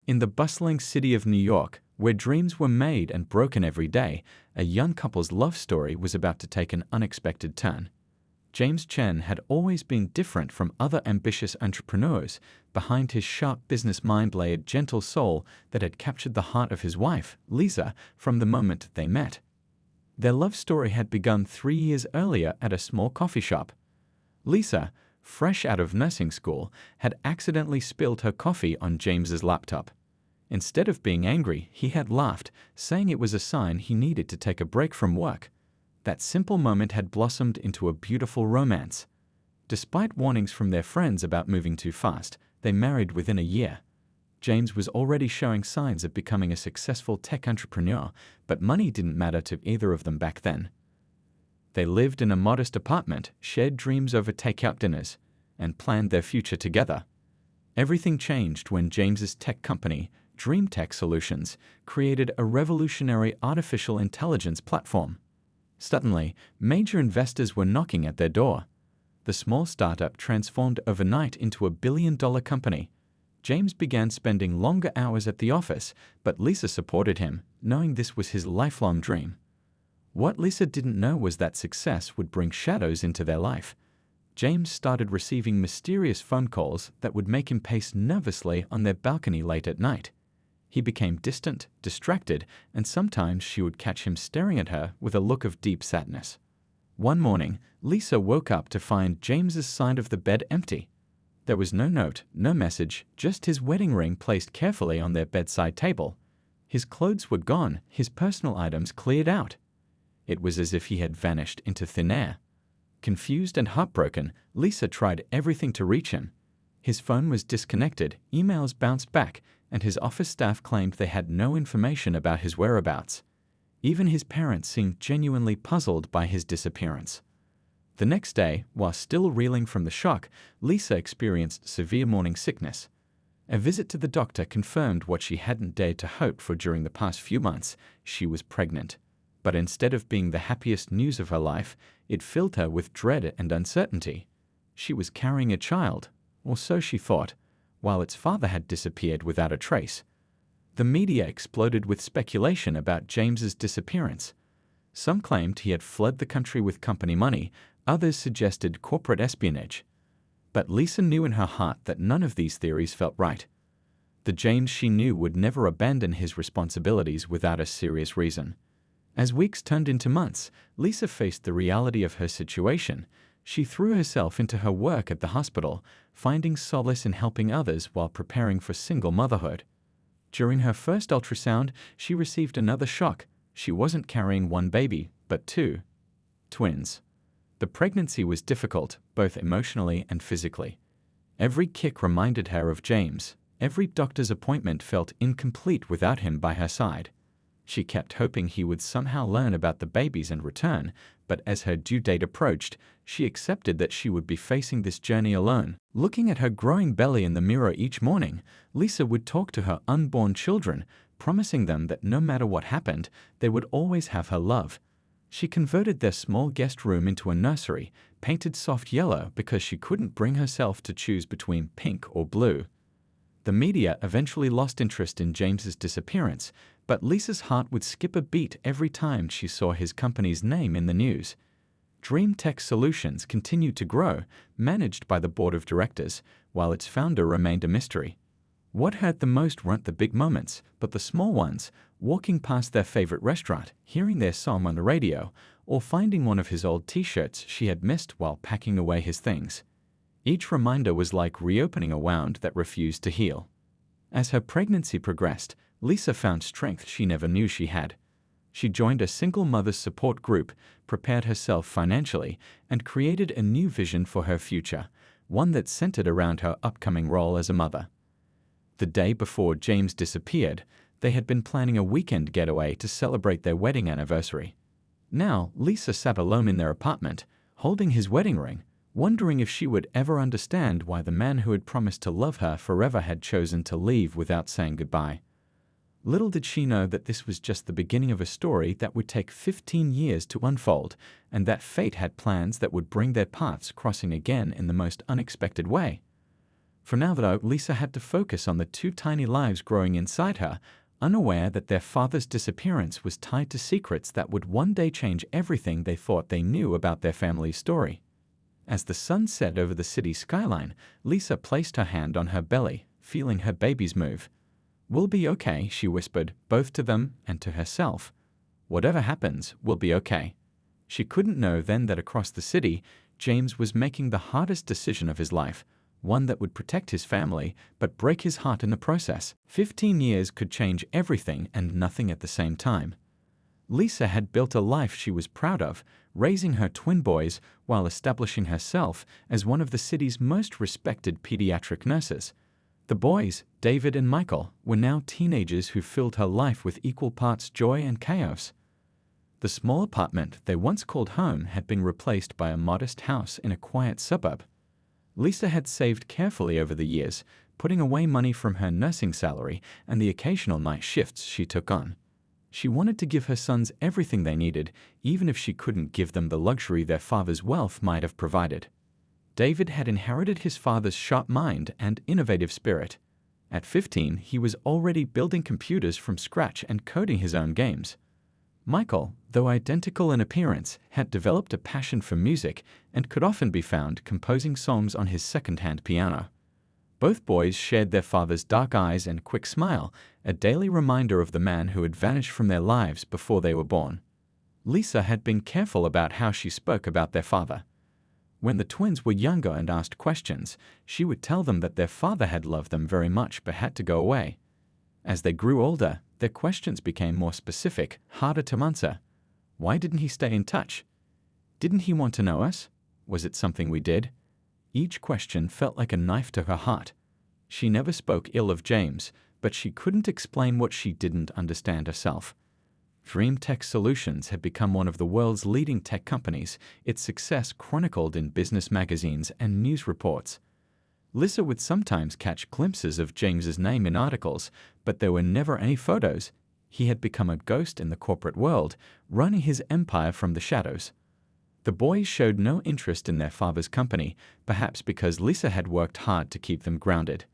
In the bustling city of New York, where dreams were made and broken every day, a young couple's love story was about to take an unexpected turn. James Chen had always been different from other ambitious entrepreneurs. Behind his sharp business mind lay a gentle soul that had captured the heart of his wife, Lisa, from the moment they met. Their love story had begun 3 years earlier at a small coffee shop. Lisa, fresh out of nursing school, had accidentally spilled her coffee on James's laptop. Instead of being angry, he had laughed, saying it was a sign he needed to take a break from work. That simple moment had blossomed into a beautiful romance. Despite warnings from their friends about moving too fast, they married within a year. James was already showing signs of becoming a successful tech entrepreneur, but money didn't matter to either of them back then. They lived in a modest apartment, shared dreams over takeout dinners, and planned their future together. Everything changed when James's tech company, Dream Tech Solutions, created a revolutionary artificial intelligence platform. Suddenly, major investors were knocking at their door. The small startup transformed overnight into a billion-dollar company. James began spending longer hours at the office, but Lisa supported him, knowing this was his lifelong dream. What Lisa didn't know was that success would bring shadows into their life. James started receiving mysterious phone calls that would make him pace nervously on their balcony late at night. He became distant, distracted, and sometimes she would catch him staring at her with a look of deep sadness. One morning, Lisa woke up to find James's side of the bed empty. There was no note, no message, just his wedding ring placed carefully on their bedside table. His clothes were gone, his personal items cleared out. It was as if he had vanished into thin air. Confused and heartbroken, Lisa tried everything to reach him. His phone was disconnected, emails bounced back, and his office staff claimed they had no information about his whereabouts. Even his parents seemed genuinely puzzled by his disappearance. The next day, while still reeling from the shock, Lisa experienced severe morning sickness. A visit to the doctor confirmed what she hadn't dared to hope for during the past few months: she was pregnant. But instead of being the happiest news of her life, it filled her with dread and uncertainty. She was carrying a child, or so she thought, while its father had disappeared without a trace. The media exploded with speculation about James's disappearance. Some claimed he had fled the country with company money, others suggested corporate espionage. But Lisa knew in her heart that none of these theories felt right. The James she knew would never abandon his responsibilities without a serious reason. As weeks turned into months, Lisa faced the reality of her situation. She threw herself into her work at the hospital, finding solace in helping others while preparing for single motherhood. During her first ultrasound, she received another shock. She wasn't carrying one baby, but two. Twins. The pregnancy was difficult, both emotionally and physically. Every kick reminded her of James. Every doctor's appointment felt incomplete without him by her side. She kept hoping he would somehow learn about the babies and return, but as her due date approached, she accepted that she would be facing this journey alone. Looking at her growing belly in the mirror each morning, Lisa would talk to her unborn children, promising them that no matter what happened, they would always have her love. She converted their small guest room into a nursery, painted soft yellow because she couldn't bring herself to choose between pink or blue. The media eventually lost interest in James's disappearance, but Lisa's heart would skip a beat every time she saw his company's name in the news. Dream Tech Solutions continued to grow, managed by the board of directors, while its founder remained a mystery. What hurt the most weren't the big moments, but the small ones: walking past their favorite restaurant, hearing their song on the radio, or finding one of his old t-shirts she had missed while packing away his things. Each reminder was like reopening a wound that refused to heal. As her pregnancy progressed, Lisa found strength she never knew she had. She joined a single mother's support group, prepared herself financially, and created a new vision for her future, one that centered around her upcoming role as a mother. The day before James disappeared, they had been planning a weekend getaway to celebrate their wedding anniversary. Now, Lisa sat alone in their apartment, holding his wedding ring, wondering if she would ever understand why the man who had promised to love her forever had chosen to leave without saying goodbye. Little did she know that this was just the beginning of a story that would take 15 years to unfold, and that fate had plans that would bring their paths crossing again in the most unexpected way. For now, though, Lisa had to focus on the two tiny lives growing inside her, unaware that their father's disappearance was tied to secrets that would one day change everything they thought they knew about their family's story. As the sun set over the city skyline, Lisa placed her hand on her belly, feeling her babies move. "We'll be okay," she whispered, both to them and to herself. "Whatever happens, we'll be okay." She couldn't know then that across the city, James was making the hardest decision of his life, one that would protect his family but break his heart in the process. 15 years could change everything and nothing at the same time. Lisa had built a life she was proud of, raising her twin boys while establishing herself as one of the city's most respected pediatric nurses. The boys, David and Michael, were now teenagers who filled her life with equal parts joy and chaos. The small apartment they once called home had been replaced by a modest house in a quiet suburb. Lisa had saved carefully over the years, putting away money from her nursing salary and the occasional night shifts she took on. She wanted to give her sons everything they needed, even if she couldn't give them the luxury their father's wealth might have provided. David had inherited his father's sharp mind and innovative spirit. At 15, he was already building computers from scratch and coding his own games. Michael, though identical in appearance, had developed a passion for music and could often be found composing songs on his second-hand piano. Both boys shared their father's dark eyes and quick smile, a daily reminder of the man who had vanished from their lives before they were born. Lisa had been careful about how she spoke about their father. When the twins were younger and asked questions, she would tell them that their father had loved them very much but had to go away. As they grew older, their questions became more specific, harder to answer. Why didn't he stay in touch? Didn't he want to know us? Was it something we did? Each question felt like a knife to her heart. She never spoke ill of James, but she couldn't explain what she didn't understand herself. Dream Tech Solutions had become one of the world's leading tech companies, its success chronicled in business magazines and news reports. Lisa would sometimes catch glimpses of James's name in articles, but there were never any photos. He had become a ghost in the corporate world, running his empire from the shadows. The boys showed no interest in their father's company, perhaps because Lisa had worked hard to keep them grounded.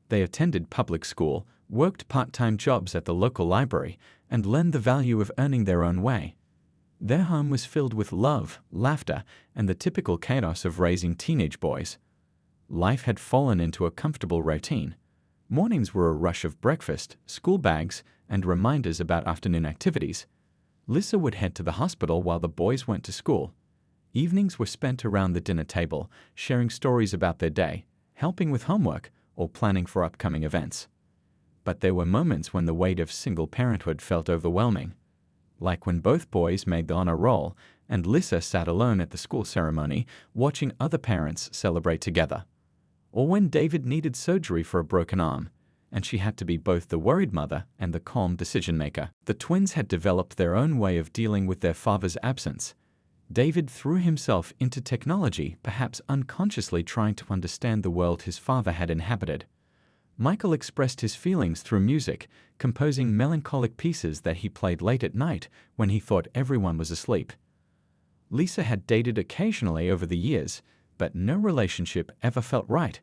They attended public school, worked part-time jobs at the local library, and learned the value of earning their own way. Their home was filled with love, laughter, and the typical chaos of raising teenage boys. Life had fallen into a comfortable routine. Mornings were a rush of breakfast, school bags, and reminders about afternoon activities. Lisa would head to the hospital while the boys went to school. Evenings were spent around the dinner table, sharing stories about their day, helping with homework, or planning for upcoming events. But there were moments when the weight of single parenthood felt overwhelming. Like when both boys made the honor roll, and Lisa sat alone at the school ceremony, watching other parents celebrate together. Or when David needed surgery for a broken arm, and she had to be both the worried mother and the calm decision-maker. The twins had developed their own way of dealing with their father's absence. David threw himself into technology, perhaps unconsciously trying to understand the world his father had inhabited. Michael expressed his feelings through music, composing melancholic pieces that he played late at night when he thought everyone was asleep. Lisa had dated occasionally over the years, but no relationship ever felt right.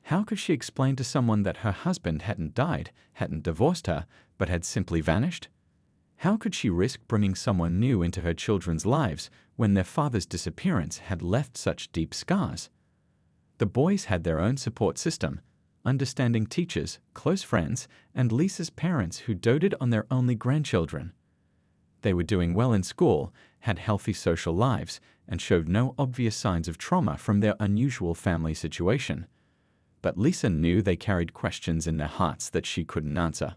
How could she explain to someone that her husband hadn't died, hadn't divorced her, but had simply vanished? How could she risk bringing someone new into her children's lives when their father's disappearance had left such deep scars? The boys had their own support system, understanding teachers, close friends, and Lisa's parents who doted on their only grandchildren. They were doing well in school, had healthy social lives, and showed no obvious signs of trauma from their unusual family situation. But Lisa knew they carried questions in their hearts that she couldn't answer.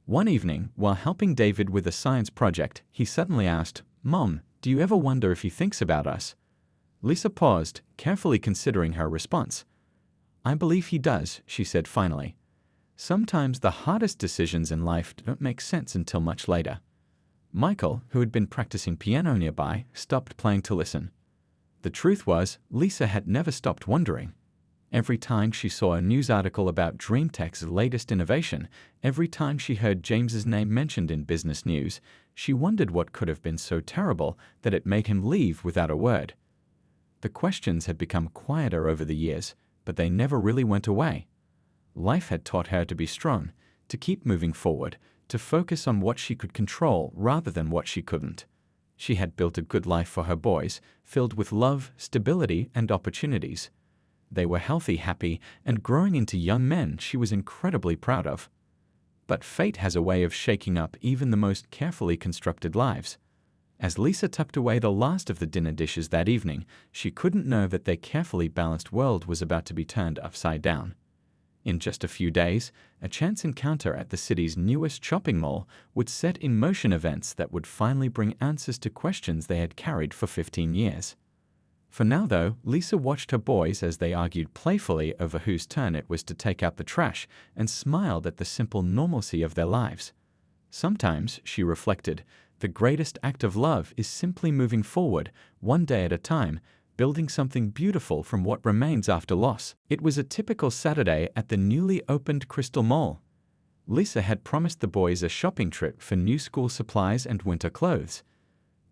One evening, while helping David with a science project, he suddenly asked, "Mom, do you ever wonder if he thinks about us?" Lisa paused, carefully considering her response. "I believe he does," she said finally. Sometimes the hardest decisions in life don't make sense until much later. Michael, who had been practicing piano nearby, stopped playing to listen. The truth was, Lisa had never stopped wondering. Every time she saw a news article about DreamTech's latest innovation, every time she heard James's name mentioned in business news, she wondered what could have been so terrible that it made him leave without a word. The questions had become quieter over the years, but they never really went away. Life had taught her to be strong, to keep moving forward, to focus on what she could control rather than what she couldn't. She had built a good life for her boys, filled with love, stability, and opportunities. They were healthy, happy, and growing into young men she was incredibly proud of. But fate has a way of shaking up even the most carefully constructed lives. As Lisa tucked away the last of the dinner dishes that evening, she couldn't know that their carefully balanced world was about to be turned upside down. In just a few days, a chance encounter at the city's newest shopping mall would set in motion events that would finally bring answers to questions they had carried for 15 years. For now, though, Lisa watched her boys as they argued playfully over whose turn it was to take out the trash and smiled at the simple normalcy of their lives. Sometimes, she reflected, the greatest act of love is simply moving forward, one day at a time, building something beautiful from what remains after loss. It was a typical Saturday at the newly opened Crystal Mall. Lisa had promised the boys a shopping trip for new school supplies and winter clothes.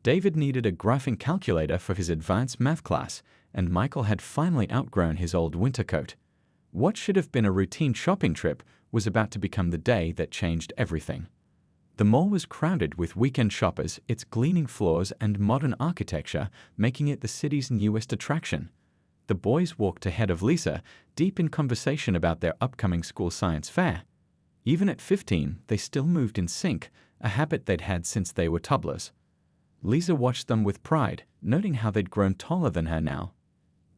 David needed a graphing calculator for his advanced math class, and Michael had finally outgrown his old winter coat. What should have been a routine shopping trip was about to become the day that changed everything. The mall was crowded with weekend shoppers, its gleaming floors and modern architecture making it the city's newest attraction. The boys walked ahead of Lisa, deep in conversation about their upcoming school science fair. Even at 15, they still moved in sync, a habit they'd had since they were toddlers. Lisa watched them with pride, noting how they'd grown taller than her now.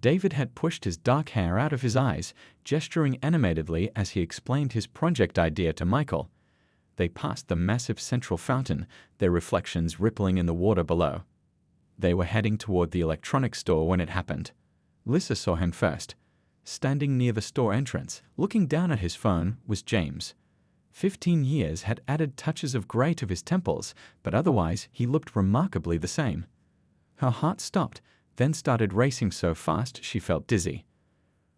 David had pushed his dark hair out of his eyes, gesturing animatedly as he explained his project idea to Michael. They passed the massive central fountain, their reflections rippling in the water below. They were heading toward the electronics store when it happened. Lisa saw him first. Standing near the store entrance, looking down at his phone, was James. 15 years had added touches of gray to his temples, but otherwise he looked remarkably the same. Her heart stopped, then started racing so fast she felt dizzy.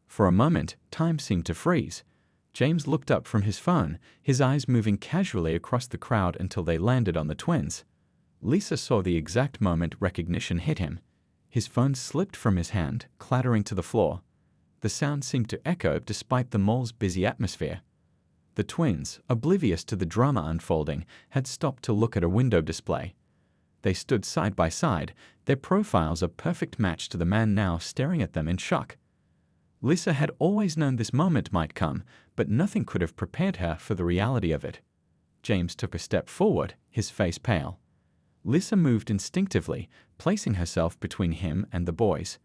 For a moment, time seemed to freeze. James looked up from his phone, his eyes moving casually across the crowd until they landed on the twins. Lisa saw the exact moment recognition hit him. His phone slipped from his hand, clattering to the floor. The sound seemed to echo despite the mall's busy atmosphere. The twins, oblivious to the drama unfolding, had stopped to look at a window display. They stood side by side, their profiles a perfect match to the man now staring at them in shock. Lisa had always known this moment might come, but nothing could have prepared her for the reality of it. James took a step forward, his face pale. Lisa moved instinctively, placing herself between him and the boys.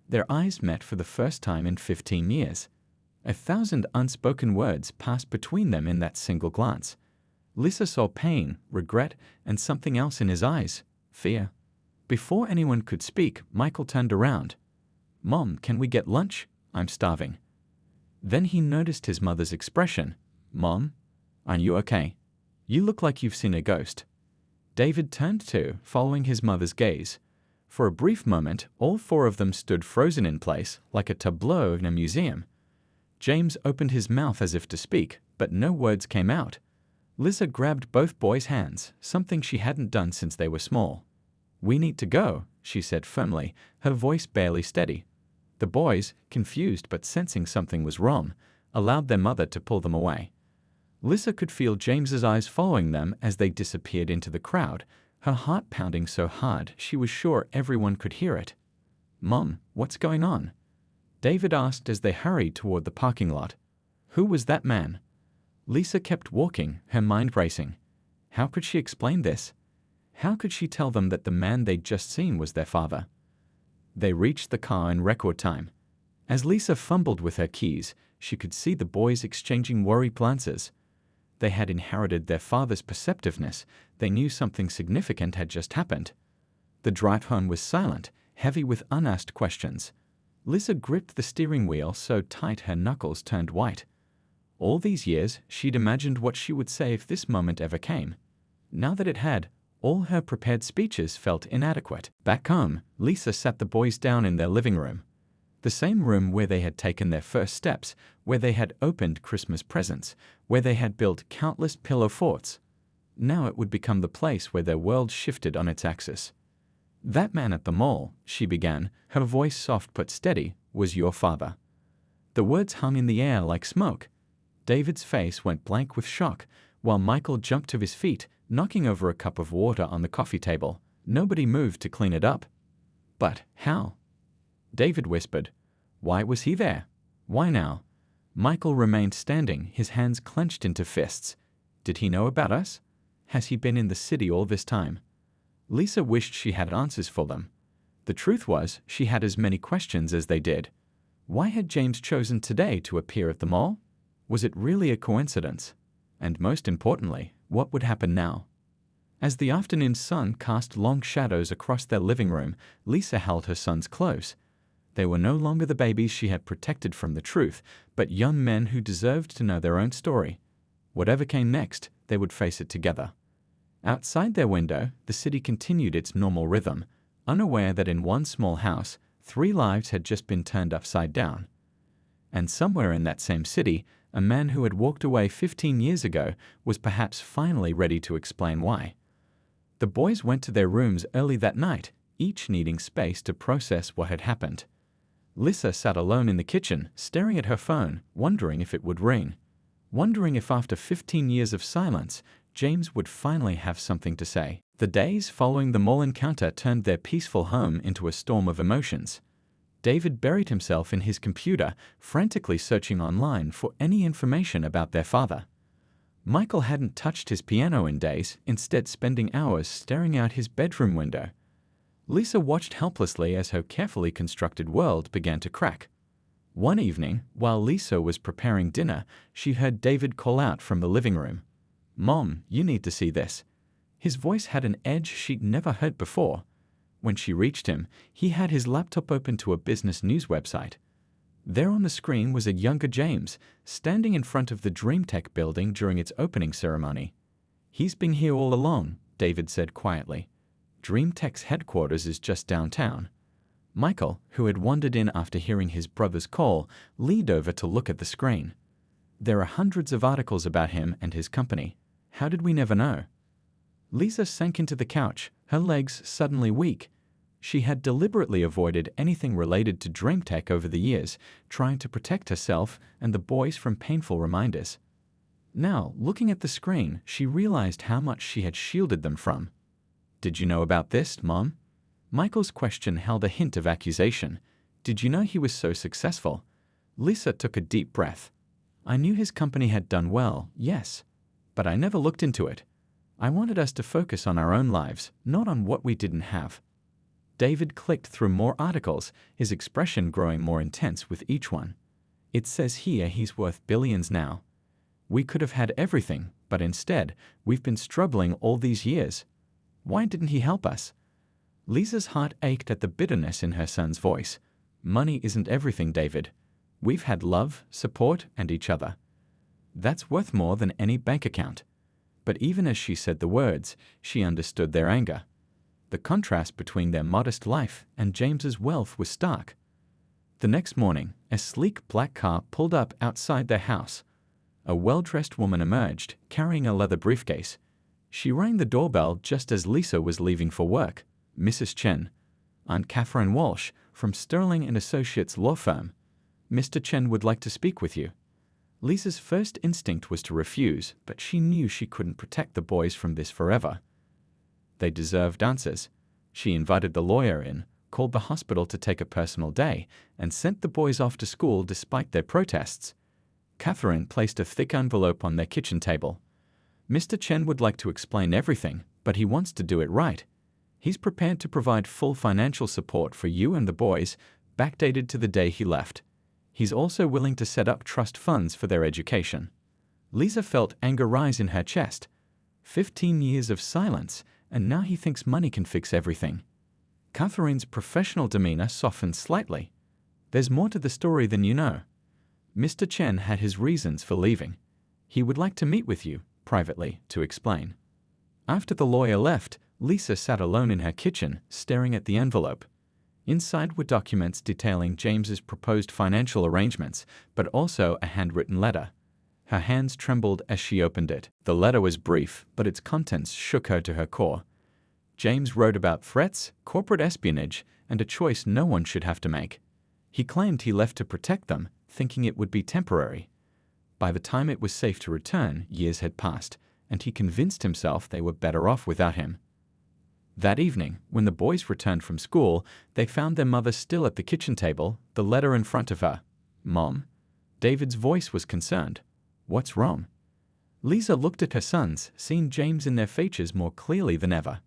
Their eyes met for the first time in 15 years. 1,000 unspoken words passed between them in that single glance. Lisa saw pain, regret, and something else in his eyes, fear. Before anyone could speak, Michael turned around. "Mom, can we get lunch? I'm starving." Then he noticed his mother's expression. "Mom, are you okay? You look like you've seen a ghost." David turned too, following his mother's gaze. For a brief moment, all four of them stood frozen in place, like a tableau in a museum. James opened his mouth as if to speak, but no words came out. Lisa grabbed both boys' hands, something she hadn't done since they were small. "We need to go," she said firmly, her voice barely steady. The boys, confused but sensing something was wrong, allowed their mother to pull them away. Lisa could feel James's eyes following them as they disappeared into the crowd, her heart pounding so hard she was sure everyone could hear it. "Mom, what's going on?" David asked as they hurried toward the parking lot. Who was that man? Lisa kept walking, her mind racing. How could she explain this? How could she tell them that the man they'd just seen was their father? They reached the car in record time. As Lisa fumbled with her keys, she could see the boys exchanging worried glances. They had inherited their father's perceptiveness. They knew something significant had just happened. The drive home was silent, heavy with unasked questions. Lisa gripped the steering wheel so tight her knuckles turned white. All these years, she'd imagined what she would say if this moment ever came. Now that it had, all her prepared speeches felt inadequate. Back home, Lisa sat the boys down in their living room. The same room where they had taken their first steps, where they had opened Christmas presents, where they had built countless pillow forts. Now it would become the place where their world shifted on its axis. "That man at the mall," she began, her voice soft but steady, "was your father." The words hung in the air like smoke. David's face went blank with shock, while Michael jumped to his feet, knocking over a cup of water on the coffee table. Nobody moved to clean it up. But how? David whispered. Why was he there? Why now? Michael remained standing, his hands clenched into fists. Did he know about us? Has he been in the city all this time? Lisa wished she had answers for them. The truth was, she had as many questions as they did. Why had James chosen today to appear at the mall? Was it really a coincidence? And most importantly, what would happen now? As the afternoon sun cast long shadows across their living room, Lisa held her sons close. They were no longer the babies she had protected from the truth, but young men who deserved to know their own story. Whatever came next, they would face it together. Outside their window, the city continued its normal rhythm, unaware that in one small house, 3 lives had just been turned upside down. And somewhere in that same city, a man who had walked away 15 years ago was perhaps finally ready to explain why. The boys went to their rooms early that night, each needing space to process what had happened. Lisa sat alone in the kitchen, staring at her phone, wondering if it would ring. Wondering if after 15 years of silence, James would finally have something to say. The days following the mall encounter turned their peaceful home into a storm of emotions. David buried himself in his computer, frantically searching online for any information about their father. Michael hadn't touched his piano in days, instead spending hours staring out his bedroom window. Lisa watched helplessly as her carefully constructed world began to crack. One evening, while Lisa was preparing dinner, she heard David call out from the living room. "Mom, you need to see this." His voice had an edge she'd never heard before. When she reached him, he had his laptop open to a business news website. There on the screen was a younger James, standing in front of the DreamTech building during its opening ceremony. "He's been here all along," David said quietly. "DreamTech's headquarters is just downtown." Michael, who had wandered in after hearing his brother's call, leaned over to look at the screen. "There are hundreds of articles about him and his company. How did we never know?" Lisa sank into the couch, her legs suddenly weak. She had deliberately avoided anything related to DreamTech over the years, trying to protect herself and the boys from painful reminders. Now, looking at the screen, she realized how much she had shielded them from. "Did you know about this, Mom?" Michael's question held a hint of accusation. "Did you know he was so successful?" Lisa took a deep breath. "I knew his company had done well, yes. But I never looked into it. I wanted us to focus on our own lives, not on what we didn't have." David clicked through more articles, his expression growing more intense with each one. "It says here he's worth billions now. We could have had everything, but instead, we've been struggling all these years. Why didn't he help us?" Lisa's heart ached at the bitterness in her son's voice. "Money isn't everything, David. We've had love, support, and each other. That's worth more than any bank account." But even as she said the words, she understood their anger. The contrast between their modest life and James's wealth was stark. The next morning, a sleek black car pulled up outside their house. A well-dressed woman emerged, carrying a leather briefcase. She rang the doorbell just as Lisa was leaving for work. "Mrs. Chen, I'm Catherine Walsh from Sterling & Associates law firm. Mr. Chen would like to speak with you." Lisa's first instinct was to refuse, but she knew she couldn't protect the boys from this forever. They deserved answers. She invited the lawyer in, called the hospital to take a personal day, and sent the boys off to school despite their protests. Catherine placed a thick envelope on their kitchen table. "Mr. Chen would like to explain everything, but he wants to do it right. He's prepared to provide full financial support for you and the boys, backdated to the day he left. He's also willing to set up trust funds for their education." Lisa felt anger rise in her chest. 15 years of silence, and now he thinks money can fix everything. Catherine's professional demeanor softened slightly. "There's more to the story than you know. Mr. Chen had his reasons for leaving. He would like to meet with you, privately, to explain." After the lawyer left, Lisa sat alone in her kitchen, staring at the envelope. Inside were documents detailing James's proposed financial arrangements, but also a handwritten letter. Her hands trembled as she opened it. The letter was brief, but its contents shook her to her core. James wrote about threats, corporate espionage, and a choice no one should have to make. He claimed he left to protect them, thinking it would be temporary. By the time it was safe to return, years had passed, and he convinced himself they were better off without him. That evening, when the boys returned from school, they found their mother still at the kitchen table, the letter in front of her. "Mom?" David's voice was concerned. "What's wrong?" Lisa looked at her sons, seeing James in their features more clearly than ever.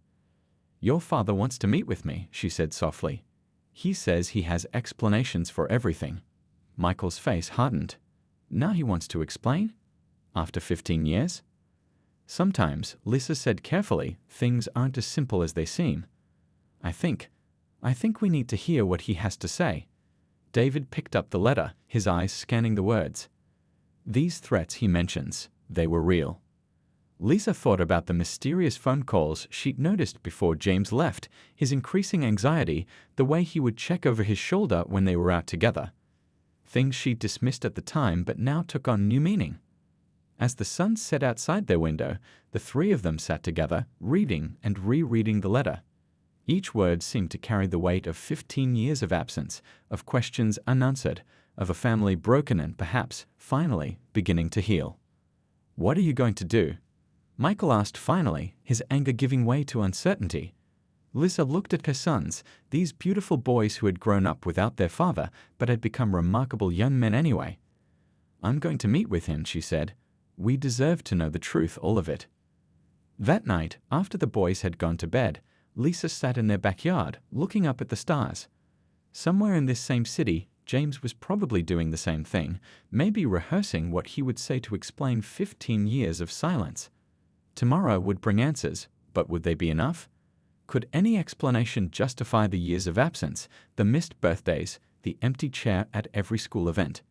"Your father wants to meet with me," she said softly. "He says he has explanations for everything." Michael's face hardened. "Now he wants to explain? After 15 years? Sometimes," Lisa said carefully, "things aren't as simple as they seem. I think we need to hear what he has to say." David picked up the letter, his eyes scanning the words. "These threats he mentions, they were real." Lisa thought about the mysterious phone calls she'd noticed before James left, his increasing anxiety, the way he would check over his shoulder when they were out together. Things she'd dismissed at the time but now took on new meaning. As the sun set outside their window, the three of them sat together, reading and rereading the letter. Each word seemed to carry the weight of 15 years of absence, of questions unanswered, of a family broken and perhaps, finally, beginning to heal. "What are you going to do?" Michael asked finally, his anger giving way to uncertainty. Lisa looked at her sons, these beautiful boys who had grown up without their father but had become remarkable young men anyway. "I'm going to meet with him," she said. "We deserve to know the truth, all of it." That night, after the boys had gone to bed, Lisa sat in their backyard, looking up at the stars. Somewhere in this same city, James was probably doing the same thing, maybe rehearsing what he would say to explain 15 years of silence. Tomorrow would bring answers, but would they be enough? Could any explanation justify the years of absence, the missed birthdays, the empty chair at every school event?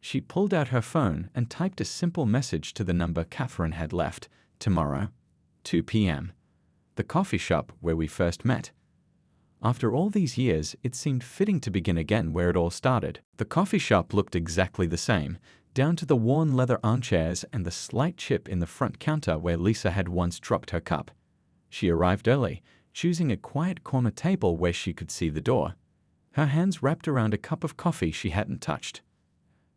She pulled out her phone and typed a simple message to the number Catherine had left. "Tomorrow, 2 p.m. The coffee shop where we first met." After all these years, it seemed fitting to begin again where it all started. The coffee shop looked exactly the same, down to the worn leather armchairs and the slight chip in the front counter where Lisa had once dropped her cup. She arrived early, choosing a quiet corner table where she could see the door. Her hands wrapped around a cup of coffee she hadn't touched.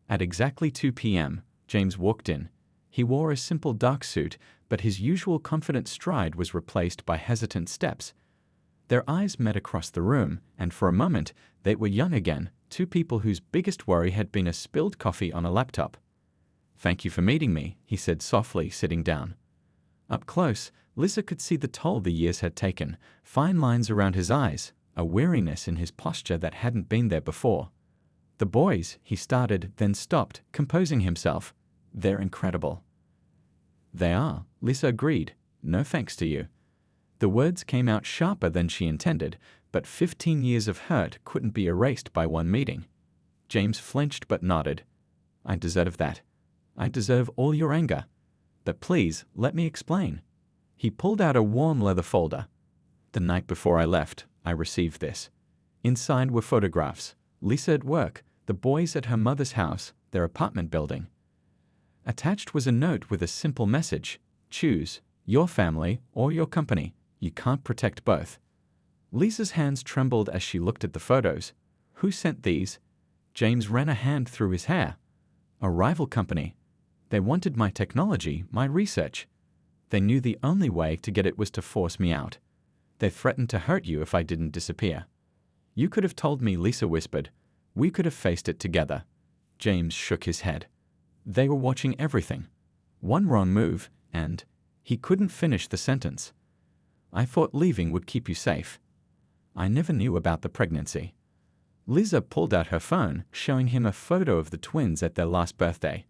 At exactly 2 p.m., James walked in. He wore a simple dark suit, but his usual confident stride was replaced by hesitant steps. Their eyes met across the room, and for a moment, they were young again, two people whose biggest worry had been a spilled coffee on a laptop. "Thank you for meeting me," he said softly, sitting down. Up close, Lisa could see the toll the years had taken, fine lines around his eyes, a weariness in his posture that hadn't been there before. "The boys," he started, then stopped, composing himself. "They're incredible." "They are," Lisa agreed. "No thanks to you." The words came out sharper than she intended, but 15 years of hurt couldn't be erased by one meeting. James flinched but nodded. "I deserve that. I deserve all your anger. But please, let me explain." He pulled out a worn leather folder. "The night before I left, I received this. Inside were photographs. Lisa at work, the boys at her mother's house, their apartment building. Attached was a note with a simple message: choose your family or your company. You can't protect both." Lisa's hands trembled as she looked at the photos. "Who sent these?" James ran a hand through his hair. "A rival company. They wanted my technology, my research. They knew the only way to get it was to force me out. They threatened to hurt you if I didn't disappear. You could have told me," Lisa whispered. "We could have faced it together." James shook his head. "They were watching everything. One wrong move, and—" He couldn't finish the sentence. "I thought leaving would keep you safe. I never knew about the pregnancy." Lisa pulled out her phone, showing him a photo of the twins at their last birthday.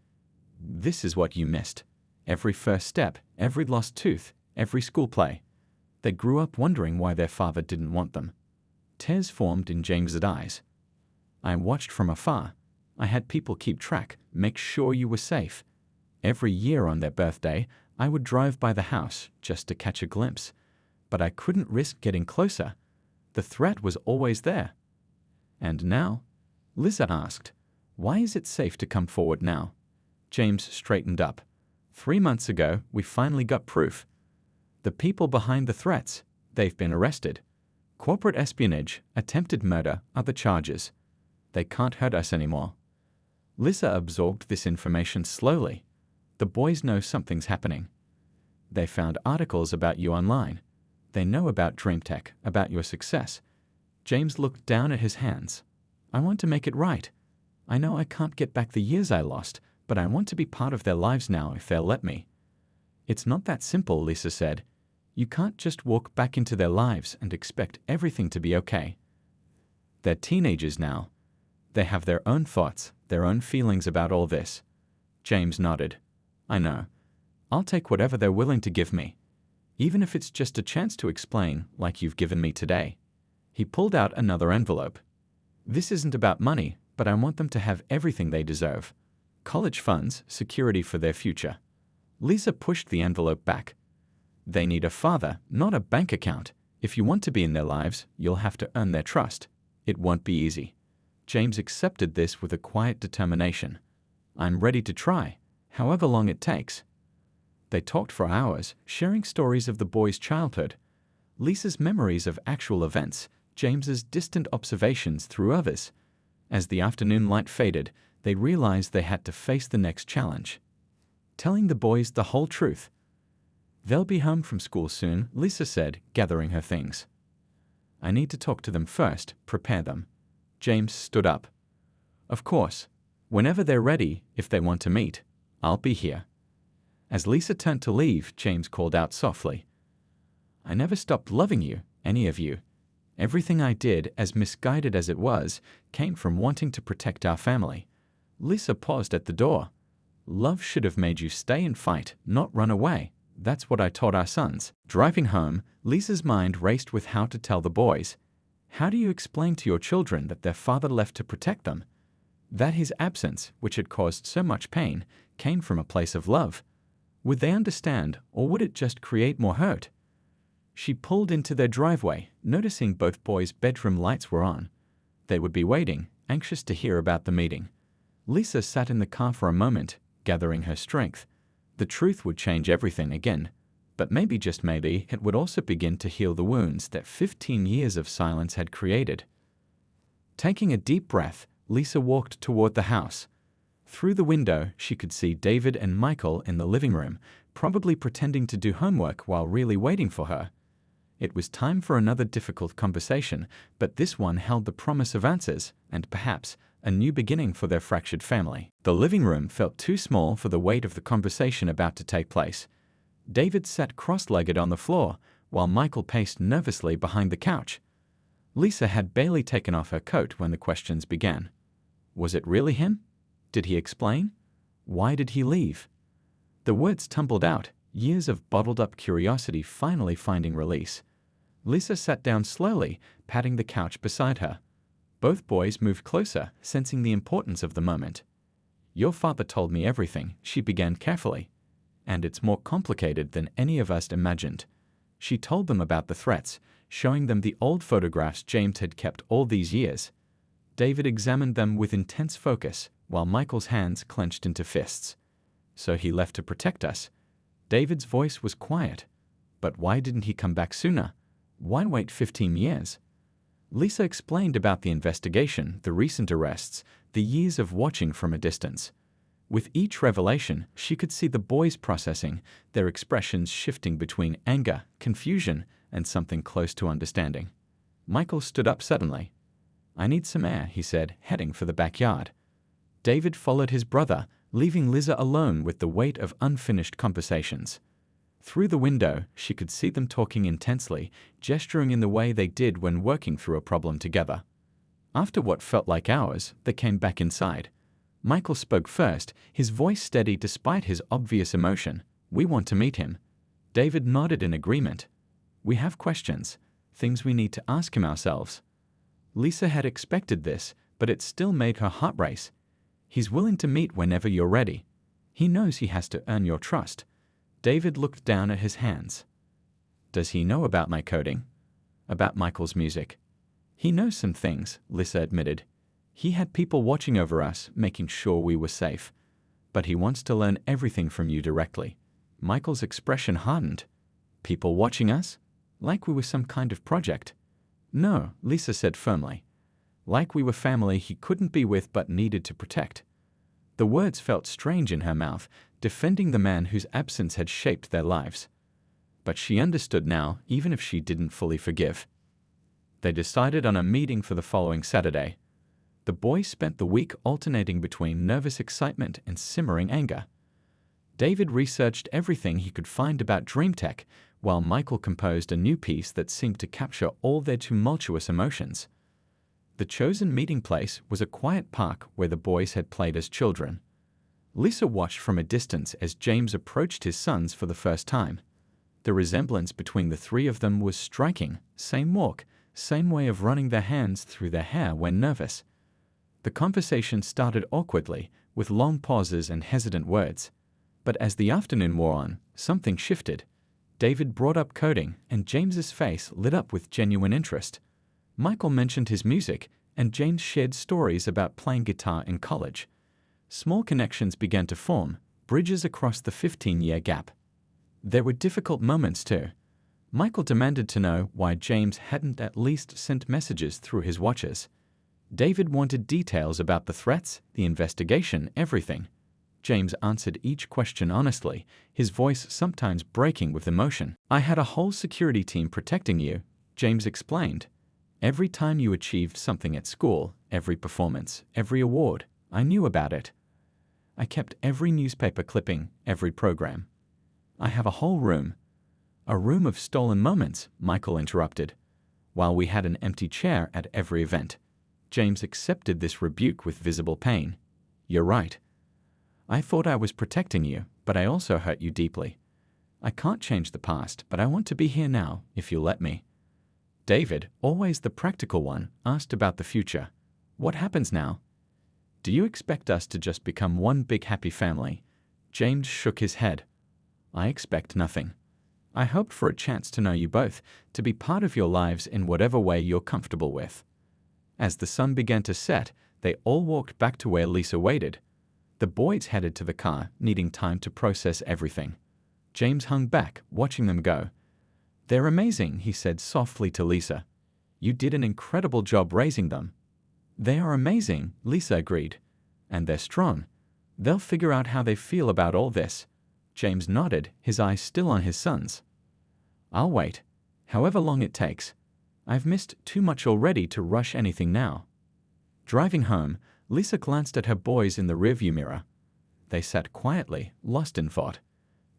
"This is what you missed. Every first step, every lost tooth, every school play. They grew up wondering why their father didn't want them." Tears formed in James's eyes. "I watched from afar. I had people keep track, make sure you were safe. Every year on their birthday, I would drive by the house just to catch a glimpse. But I couldn't risk getting closer. The threat was always there." "And now?" Lisa asked. "Why is it safe to come forward now?" James straightened up. 3 months ago, we finally got proof. The people behind the threats, they've been arrested. Corporate espionage, attempted murder are the charges. They can't hurt us anymore." Lisa absorbed this information slowly. The boys know something's happening. They found articles about you online. They know about DreamTech, about your success. James looked down at his hands. I want to make it right. I know I can't get back the years I lost, but I want to be part of their lives now if they'll let me. It's not that simple, Lisa said. You can't just walk back into their lives and expect everything to be okay. They're teenagers now. They have their own thoughts, their own feelings about all this. James nodded. I know. I'll take whatever they're willing to give me, even if it's just a chance to explain, like you've given me today. He pulled out another envelope. This isn't about money, but I want them to have everything they deserve. College funds, security for their future. Lisa pushed the envelope back. They need a father, not a bank account. If you want to be in their lives, you'll have to earn their trust. It won't be easy. James accepted this with a quiet determination. I'm ready to try, however long it takes. They talked for hours, sharing stories of the boys' childhood, Lisa's memories of actual events, James's distant observations through others. As the afternoon light faded, they realized they had to face the next challenge. Telling the boys the whole truth. They'll be home from school soon, Lisa said, gathering her things. I need to talk to them first, prepare them. James stood up. Of course. Whenever they're ready, if they want to meet, I'll be here. As Lisa turned to leave, James called out softly. I never stopped loving you, any of you. Everything I did, as misguided as it was, came from wanting to protect our family. Lisa paused at the door. Love should have made you stay and fight, not run away. That's what I taught our sons. Driving home, Lisa's mind raced with how to tell the boys. How do you explain to your children that their father left to protect them? That his absence, which had caused so much pain, came from a place of love. Would they understand, or would it just create more hurt? She pulled into their driveway, noticing both boys' bedroom lights were on. They would be waiting, anxious to hear about the meeting. Lisa sat in the car for a moment, gathering her strength. The truth would change everything again, but maybe, just maybe, it would also begin to heal the wounds that 15 years of silence had created. Taking a deep breath, Lisa walked toward the house. Through the window, she could see David and Michael in the living room, probably pretending to do homework while really waiting for her. It was time for another difficult conversation, but this one held the promise of answers, and perhaps a new beginning for their fractured family. The living room felt too small for the weight of the conversation about to take place. David sat cross-legged on the floor, while Michael paced nervously behind the couch. Lisa had barely taken off her coat when the questions began. Was it really him? Did he explain? Why did he leave? The words tumbled out, years of bottled-up curiosity finally finding release. Lisa sat down slowly, patting the couch beside her. Both boys moved closer, sensing the importance of the moment. Your father told me everything, she began carefully. And it's more complicated than any of us imagined. She told them about the threats, showing them the old photographs James had kept all these years. David examined them with intense focus, while Michael's hands clenched into fists. So he left to protect us. David's voice was quiet. But why didn't he come back sooner? Why wait 15 years? Lisa explained about the investigation, the recent arrests, the years of watching from a distance. With each revelation, she could see the boys processing, their expressions shifting between anger, confusion, and something close to understanding. Michael stood up suddenly. I need some air, he said, heading for the backyard. David followed his brother, leaving Lisa alone with the weight of unfinished conversations. Through the window, she could see them talking intensely, gesturing in the way they did when working through a problem together. After what felt like hours, they came back inside. Michael spoke first, his voice steady despite his obvious emotion. We want to meet him. David nodded in agreement. We have questions, things we need to ask him ourselves. Lisa had expected this, but it still made her heart race. He's willing to meet whenever you're ready. He knows he has to earn your trust. David looked down at his hands. Does he know about my coding? About Michael's music? He knows some things, Lisa admitted. He had people watching over us, making sure we were safe. But he wants to learn everything from you directly. Michael's expression hardened. People watching us? Like we were some kind of project? No, Lisa said firmly. Like we were family he couldn't be with but needed to protect. The words felt strange in her mouth, defending the man whose absence had shaped their lives. But she understood now, even if she didn't fully forgive. They decided on a meeting for the following Saturday. The boys spent the week alternating between nervous excitement and simmering anger. David researched everything he could find about DreamTech, while Michael composed a new piece that seemed to capture all their tumultuous emotions. The chosen meeting place was a quiet park where the boys had played as children. Lisa watched from a distance as James approached his sons for the first time. The resemblance between the three of them was striking. Same walk, same way of running their hands through their hair when nervous. The conversation started awkwardly, with long pauses and hesitant words. But as the afternoon wore on, something shifted. David brought up coding, and James's face lit up with genuine interest. Michael mentioned his music, and James shared stories about playing guitar in college. Small connections began to form, bridges across the 15-year gap. There were difficult moments too. Michael demanded to know why James hadn't at least sent messages through his watches. David wanted details about the threats, the investigation, everything. James answered each question honestly, his voice sometimes breaking with emotion. "I had a whole security team protecting you," James explained. "Every time you achieved something at school, every performance, every award, I knew about it. I kept every newspaper clipping, every program. I have a whole room." "A room of stolen moments," Michael interrupted. "While we had an empty chair at every event." James accepted this rebuke with visible pain. "You're right. I thought I was protecting you, but I also hurt you deeply. I can't change the past, but I want to be here now, if you'll let me." David, always the practical one, asked about the future. "What happens now? Do you expect us to just become one big happy family?" James shook his head. "I expect nothing. I hoped for a chance to know you both, to be part of your lives in whatever way you're comfortable with." As the sun began to set, they all walked back to where Lisa waited. The boys headed to the car, needing time to process everything. James hung back, watching them go. "They're amazing," he said softly to Lisa. "You did an incredible job raising them." "They are amazing," Lisa agreed. "And they're strong. They'll figure out how they feel about all this." James nodded, his eyes still on his sons. "I'll wait, however long it takes. I've missed too much already to rush anything now." Driving home, Lisa glanced at her boys in the rearview mirror. They sat quietly, lost in thought.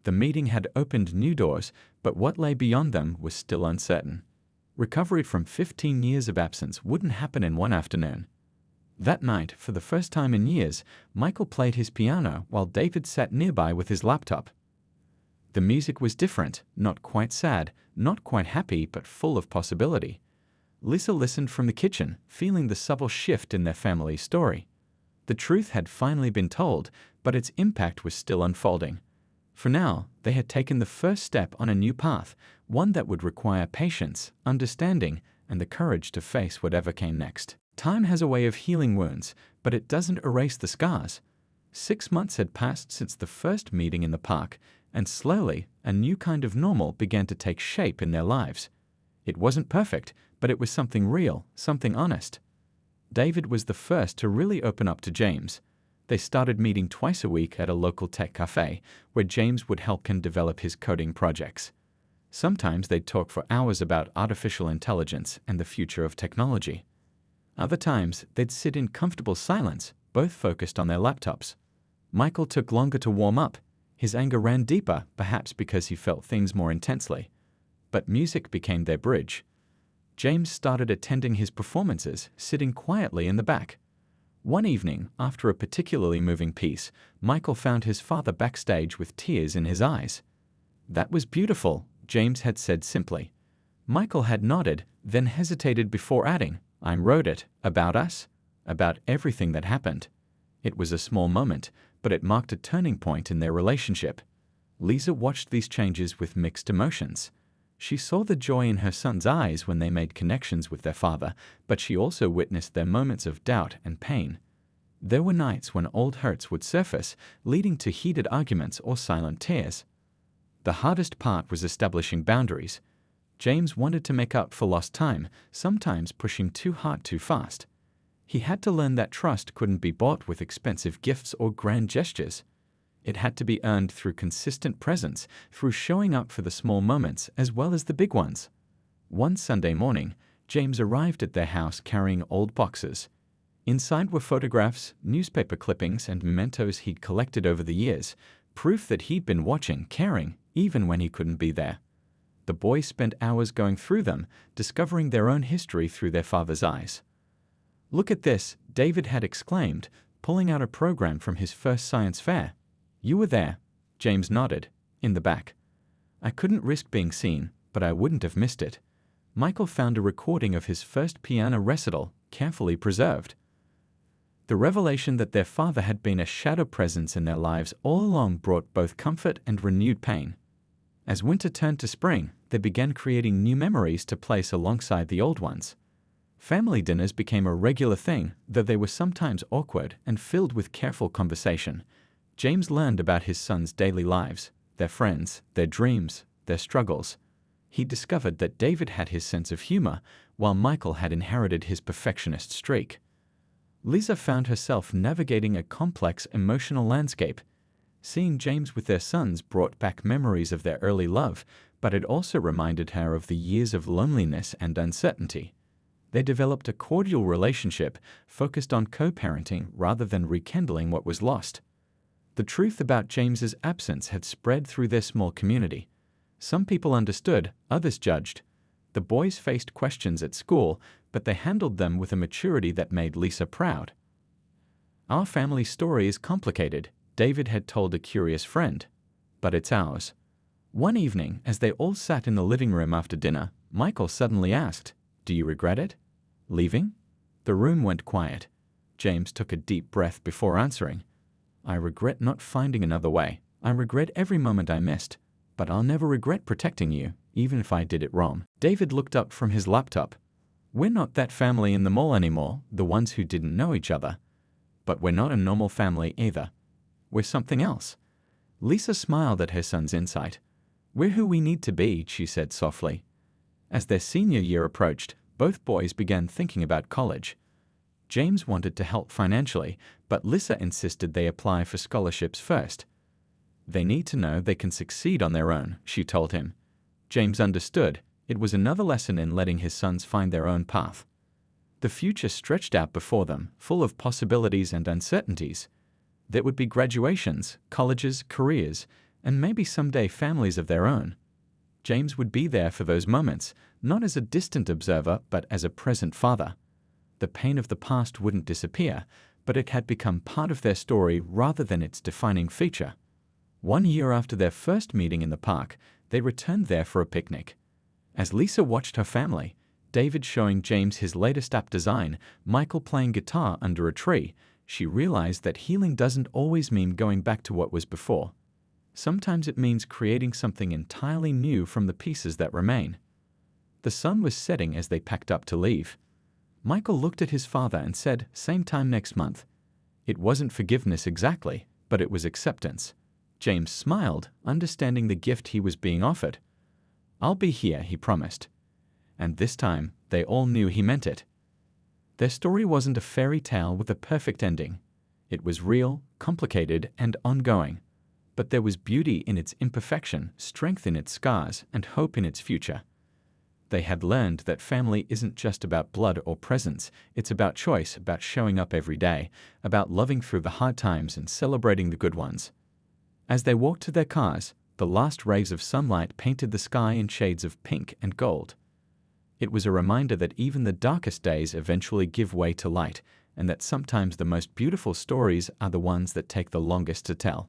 The meeting had opened new doors, but what lay beyond them was still uncertain. Recovery from 15 years of absence wouldn't happen in one afternoon. That night, for the first time in years, Michael played his piano while David sat nearby with his laptop. The music was different, not quite sad, not quite happy, but full of possibility. Lisa listened from the kitchen, feeling the subtle shift in their family story. The truth had finally been told, but its impact was still unfolding. For now, they had taken the first step on a new path, one that would require patience, understanding, and the courage to face whatever came next. Time has a way of healing wounds, but it doesn't erase the scars. 6 months had passed since the first meeting in the park, and slowly, a new kind of normal began to take shape in their lives. It wasn't perfect, but it was something real, something honest. David was the first to really open up to James. They started meeting twice a week at a local tech cafe, where James would help him develop his coding projects. Sometimes they'd talk for hours about artificial intelligence and the future of technology. Other times, they'd sit in comfortable silence, both focused on their laptops. Michael took longer to warm up. His anger ran deeper, perhaps because he felt things more intensely. But music became their bridge. James started attending his performances, sitting quietly in the back. One evening, after a particularly moving piece, Michael found his father backstage with tears in his eyes. "That was beautiful," James had said simply. Michael had nodded, then hesitated before adding, "I wrote it, about us, about everything that happened." It was a small moment, but it marked a turning point in their relationship. Lisa watched these changes with mixed emotions. She saw the joy in her son's eyes when they made connections with their father, but she also witnessed their moments of doubt and pain. There were nights when old hurts would surface, leading to heated arguments or silent tears. The hardest part was establishing boundaries. James wanted to make up for lost time, sometimes pushing too hard too fast. He had to learn that trust couldn't be bought with expensive gifts or grand gestures. It had to be earned through consistent presence, through showing up for the small moments as well as the big ones. One Sunday morning, James arrived at their house carrying old boxes. Inside were photographs, newspaper clippings, and mementos he'd collected over the years, proof that he'd been watching, caring, even when he couldn't be there. The boys spent hours going through them, discovering their own history through their father's eyes. "Look at this," David had exclaimed, pulling out a program from his first science fair. "You were there," James nodded, "in the back." "I couldn't risk being seen, but I wouldn't have missed it." Michael found a recording of his first piano recital, carefully preserved. The revelation that their father had been a shadow presence in their lives all along brought both comfort and renewed pain. As winter turned to spring, they began creating new memories to place alongside the old ones. Family dinners became a regular thing, though they were sometimes awkward and filled with careful conversation. James learned about his sons' daily lives, their friends, their dreams, their struggles. He discovered that David had his sense of humor, while Michael had inherited his perfectionist streak. Lisa found herself navigating a complex emotional landscape. Seeing James with their sons brought back memories of their early love, but it also reminded her of the years of loneliness and uncertainty. They developed a cordial relationship focused on co-parenting rather than rekindling what was lost. The truth about James's absence had spread through their small community. Some people understood, others judged. The boys faced questions at school, but they handled them with a maturity that made Lisa proud. "Our family story is complicated," David had told a curious friend, "but it's ours." One evening, as they all sat in the living room after dinner, Michael suddenly asked, "Do you regret it? Leaving?" The room went quiet. James took a deep breath before answering. "I regret not finding another way. I regret every moment I missed. But I'll never regret protecting you, even if I did it wrong." David looked up from his laptop. "We're not that family in the mall anymore, the ones who didn't know each other. But we're not a normal family either. We're something else." Lisa smiled at her son's insight. "We're who we need to be," she said softly. As their senior year approached, both boys began thinking about college. James wanted to help financially, but Lisa insisted they apply for scholarships first. "They need to know they can succeed on their own," she told him. James understood. It was another lesson in letting his sons find their own path. The future stretched out before them, full of possibilities and uncertainties. There would be graduations, colleges, careers, and maybe someday families of their own. James would be there for those moments, not as a distant observer, but as a present father. The pain of the past wouldn't disappear, but it had become part of their story rather than its defining feature. 1 year after their first meeting in the park, they returned there for a picnic. As Lisa watched her family, David showing James his latest app design, Michael playing guitar under a tree, she realized that healing doesn't always mean going back to what was before. Sometimes it means creating something entirely new from the pieces that remain. The sun was setting as they packed up to leave. Michael looked at his father and said, "Same time next month." It wasn't forgiveness exactly, but it was acceptance. James smiled, understanding the gift he was being offered. "I'll be here," he promised. And this time, they all knew he meant it. Their story wasn't a fairy tale with a perfect ending. It was real, complicated, and ongoing. But there was beauty in its imperfection, strength in its scars, and hope in its future. They had learned that family isn't just about blood or presence, it's about choice, about showing up every day, about loving through the hard times and celebrating the good ones. As they walked to their cars, the last rays of sunlight painted the sky in shades of pink and gold. It was a reminder that even the darkest days eventually give way to light, and that sometimes the most beautiful stories are the ones that take the longest to tell.